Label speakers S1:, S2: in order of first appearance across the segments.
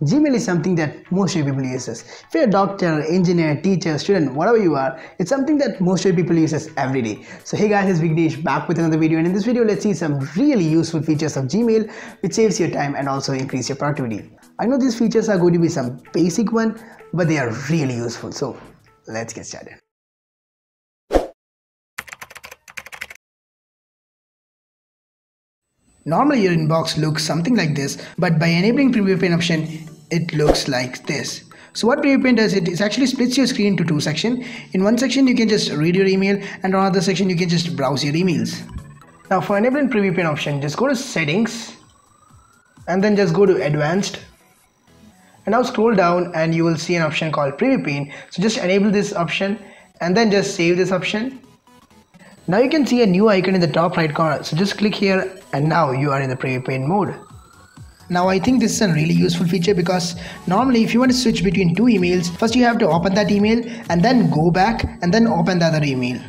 S1: Gmail is something that most people uses. If you're a doctor, engineer, teacher, student, whatever you are, it's something that most people uses every day. So hey guys, it's Vignesh back with another video, and in this video let's see some really useful features of Gmail which saves your time and also increase your productivity. I know these features are going to be some basic one, but they are really useful. So let's get started. Normally your inbox looks something like this, but by enabling preview pane option, it looks like this. So what preview pane does, it actually splits your screen into two sections. In one section you can just read your email, and on another section you can just browse your emails. Now for enabling preview pane option, just go to settings and then just go to advanced, and now scroll down and you will see an option called preview pane. So just enable this option and then just save this option. Now you can see a new icon in the top right corner, so just click here and now you are in the preview pane mode. Now I think this is a really useful feature because normally if you want to switch between two emails, first you have to open that email and then go back and then open the other email.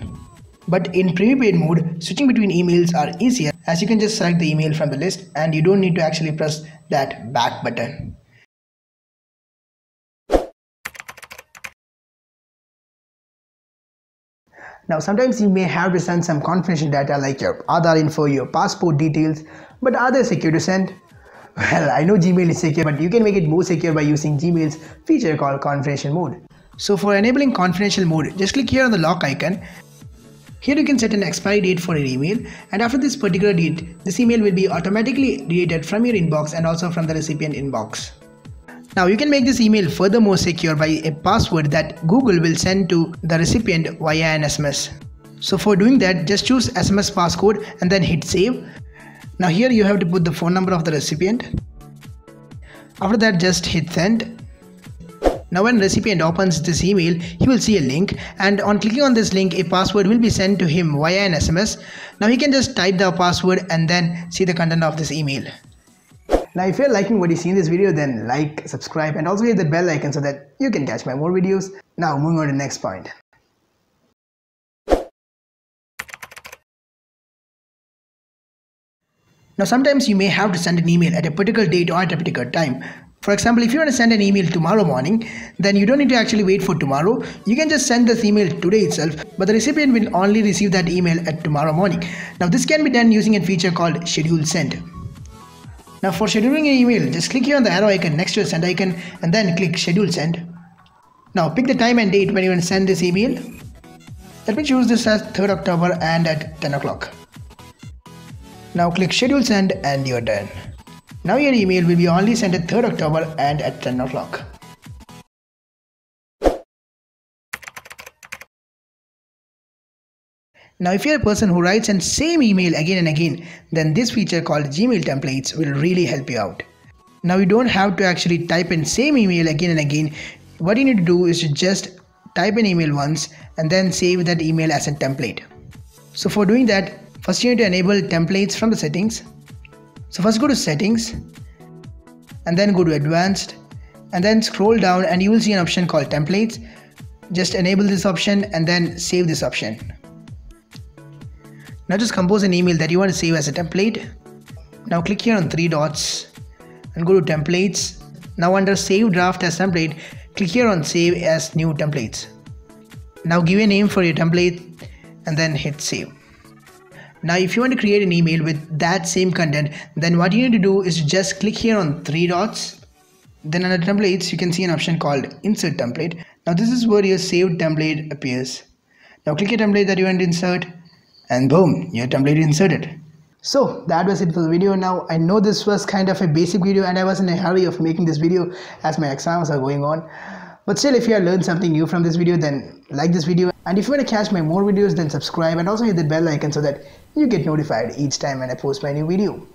S1: But in preview pane mode, switching between emails are easier, as you can just select the email from the list and you don't need to actually press that back button. Now sometimes you may have to send some confidential data like your Aadhaar info, your passport details, but are they secure to send? Well, I know Gmail is secure, but you can make it more secure by using Gmail's feature called confidential mode. So for enabling confidential mode, just click here on the lock icon. Here you can set an expiry date for your email, and after this particular date, this email will be automatically deleted from your inbox and also from the recipient inbox. Now you can make this email further more secure by a password that Google will send to the recipient via an SMS. So for doing that, just choose SMS passcode and then hit save. Now here you have to put the phone number of the recipient. After that, just hit send. Now when the recipient opens this email, he will see a link, and on clicking on this link, a password will be sent to him via an SMS. Now he can just type the password and then see the content of this email. Now if you're liking what you see in this video, then like, subscribe and also hit the bell icon so that you can catch my more videos. Now moving on to the next point. Now sometimes you may have to send an email at a particular date or at a particular time. For example, if you want to send an email tomorrow morning, then you don't need to actually wait for tomorrow. You can just send this email today itself, but the recipient will only receive that email at tomorrow morning. Now this can be done using a feature called schedule send. Now for scheduling an email, just click here on the arrow icon next to the send icon and then click schedule send. Now pick the time and date when you want to send this email. Let me choose this as 3rd October and at 10 o'clock. Now click schedule send and you're done. Now your email will be only sent at 3rd October and at 10 o'clock. Now if you're a person who writes the same email again and again, then this feature called Gmail templates will really help you out. Now you don't have to actually type in same email again and again. What you need to do is to just type an email once and then save that email as a template. So for doing that, first you need to enable templates from the settings. So first go to settings and then go to advanced and then scroll down and you will see an option called templates. Just enable this option and then save this option. Now just compose an email that you want to save as a template. Now click here on 3 dots and go to templates. Now under save draft as template, click here on save as new templates. Now give a name for your template and then hit save. Now if you want to create an email with that same content, then what you need to do is just click here on 3 dots. Then under templates, you can see an option called insert template. Now this is where your saved template appears. Now click a template that you want to insert, and boom, your template is inserted. So that was it for the video. Now I know this was kind of a basic video and I was in a hurry of making this video as my exams are going on. But still, if you have learned something new from this video, then like this video. And if you want to catch my more videos, then subscribe and also hit the bell icon so that you get notified each time when I post my new video.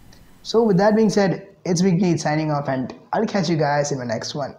S1: So with that being said, it's Vignesh signing off, and I'll catch you guys in my next one.